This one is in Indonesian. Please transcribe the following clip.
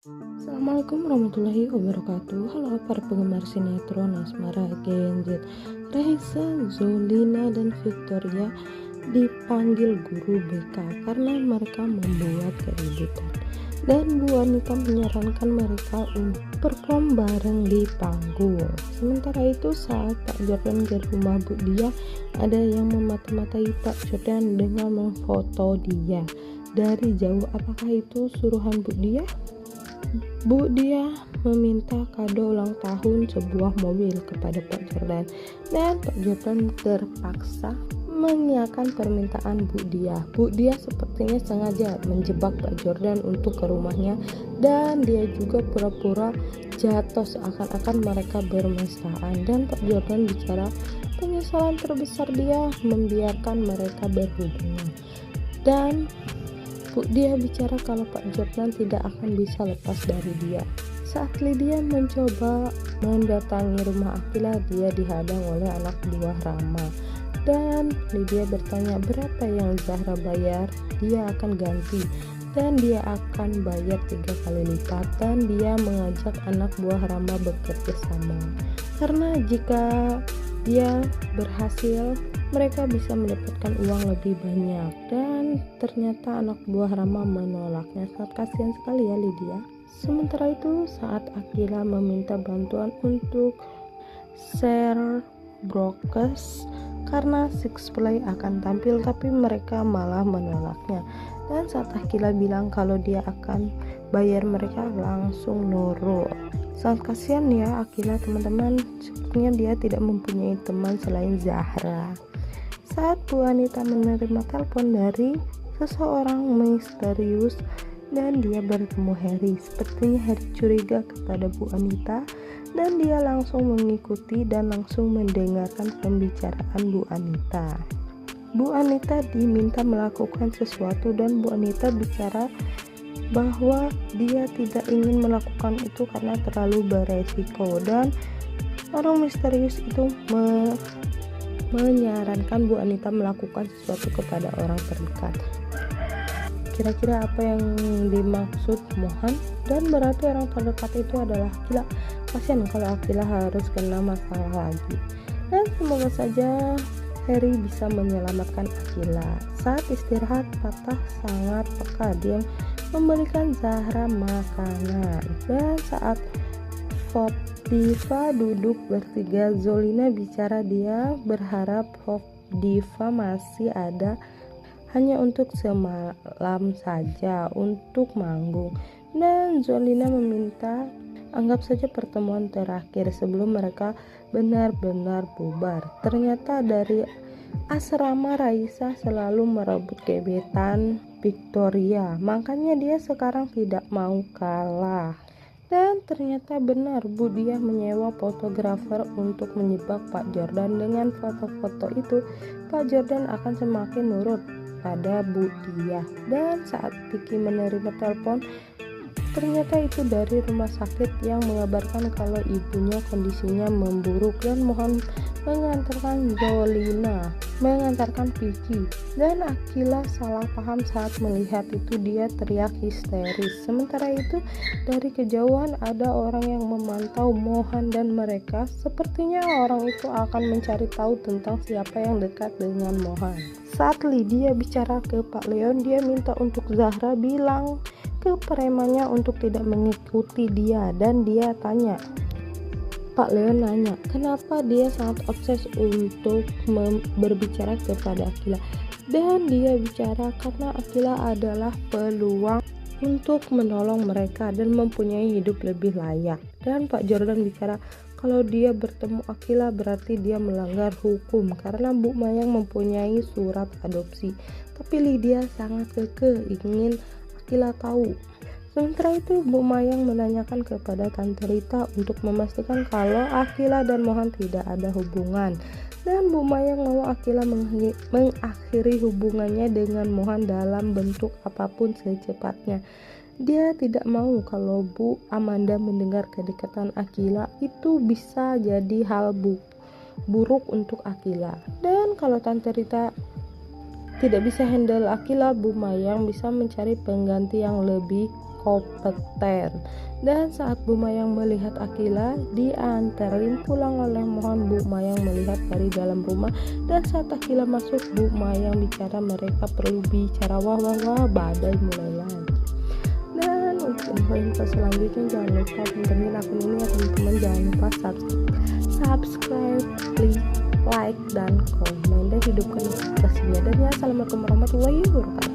Assalamualaikum warahmatullahi wabarakatuh. Halo para penggemar sinetron Asmara Gen Z. Raisa, Zolina, dan Victoria dipanggil guru BK karena mereka membuat keributan. Dan Bu Wanita menyarankan mereka untuk perform bareng di panggung. Sementara itu saat Pak Jordan ke rumah Bu Dia, ada yang memata-matai Pak Jordan dengan memfoto dia dari jauh. Apakah itu suruhan Bu Dia? Bu Dia meminta kado ulang tahun sebuah mobil kepada Pak Jordan, dan Pak Jordan terpaksa mengiyakan permintaan Bu Dia. Bu Dia sepertinya sengaja menjebak Pak Jordan untuk ke rumahnya, dan dia juga pura-pura jatuh seakan-akan mereka bermesraan. Dan Pak Jordan bicara penyesalan terbesar dia membiarkan mereka berhubungan. Dan Bu Dia bicara kalau Pak Jordan tidak akan bisa lepas dari dia. Saat Lydia mencoba mendatangi rumah Akila, dia dihadang oleh anak buah Rama. Dan Lydia bertanya berapa yang Zahra bayar, dia akan ganti. Dan dia akan bayar 3 kali lipat, dan dia mengajak anak buah Rama bekerja sama. Karena jika dia berhasil, mereka bisa mendapatkan uang lebih banyak. Dan ternyata anak buah Rama menolaknya. Sangat kasihan sekali ya Lydia. Sementara itu saat Akila meminta bantuan untuk share broadcast karena Six Play akan tampil, tapi mereka malah menolaknya. Dan saat Akila bilang kalau dia akan bayar, mereka langsung nurut. Sangat kasihan ya Akila, teman-teman. Sepertinya dia tidak mempunyai teman selain Zahra. Saat Bu Wanita menerima telepon dari seseorang misterius dan dia bertemu Harry. Sepertinya Harry curiga kepada Bu Wanita, dan dia langsung mengikuti dan langsung mendengarkan pembicaraan Bu Wanita. Bu Wanita diminta melakukan sesuatu, dan Bu Wanita bicara bahwa dia tidak ingin melakukan itu karena terlalu beresiko. Dan orang misterius itu menyarankan Bu Wanita melakukan sesuatu kepada orang terdekat. Kira-kira apa yang dimaksud Mohan? Dan berarti orang terdekat itu adalah Akila. Kasihan kalau Akila harus kena masalah lagi. Dan semoga saja Harry bisa menyelamatkan Akila. Saat istirahat, Patah sangat peka. Dia memberikan Zahra makanan. Dan saat Diva duduk bertiga, Zolina bicara. Dia berharap Diva masih ada hanya untuk semalam saja untuk manggung. Dan Zolina meminta anggap saja pertemuan terakhir sebelum mereka benar-benar bubar. Ternyata dari asrama Raisa selalu merebut gebetan Victoria, makanya dia sekarang tidak mau kalah. Dan ternyata benar, Bu Dia menyewa fotografer untuk menyebak Pak Jordan. Dengan foto-foto itu, Pak Jordan akan semakin nurut pada Bu Dia. Dan saat Vicky menerima telepon, ternyata itu dari rumah sakit yang mengabarkan kalau ibunya kondisinya memburuk, dan mohon mengantarkan Zolina, mengantarkan Vicky. Dan Akila salah paham saat melihat itu, dia teriak histeris. Sementara itu dari kejauhan ada orang yang memantau Mohan, dan mereka sepertinya orang itu akan mencari tahu tentang siapa yang dekat dengan Mohan. Saat Lydia bicara ke Pak Leon, dia minta untuk Zahra bilang ke premannya untuk tidak mengikuti dia. Dan dia tanya, Pak Leon nanya kenapa dia sangat obses untuk berbicara kepada Akila. Dan dia bicara karena Akila adalah peluang untuk menolong mereka dan mempunyai hidup lebih layak. Dan Pak Jordan bicara kalau dia bertemu Akila berarti dia melanggar hukum karena Bu Mayang mempunyai surat adopsi. Tapi Lydia sangat kekeh ingin Akila tahu. Sementara itu Bu Mayang menanyakan kepada Tante Rita untuk memastikan kalau Akila dan Mohan tidak ada hubungan. Dan Bu Mayang mau Akila mengakhiri hubungannya dengan Mohan dalam bentuk apapun secepatnya. Dia tidak mau kalau Bu Amanda mendengar kedekatan Akila itu bisa jadi hal buruk untuk Akila. Dan kalau Tante Rita tidak bisa handle Akila, Bu Mayang bisa mencari pengganti yang lebih kompeten. Dan saat Bu Mayang melihat Akila, diantarin pulang oleh Mohon. Bu Mayang melihat dari dalam rumah, dan saat Akila masuk, Bu Mayang bicara, mereka perlu bicara. Wah wah wah, badai mulai lagi. Dan untuk info selanjutnya jangan lupa pantengin akun ini ya teman-teman. Jangan lupa subscribe, klik like dan komen, dan hidupkan notifikasinya. Dan ya, assalamualaikum warahmatullahi wabarakatuh.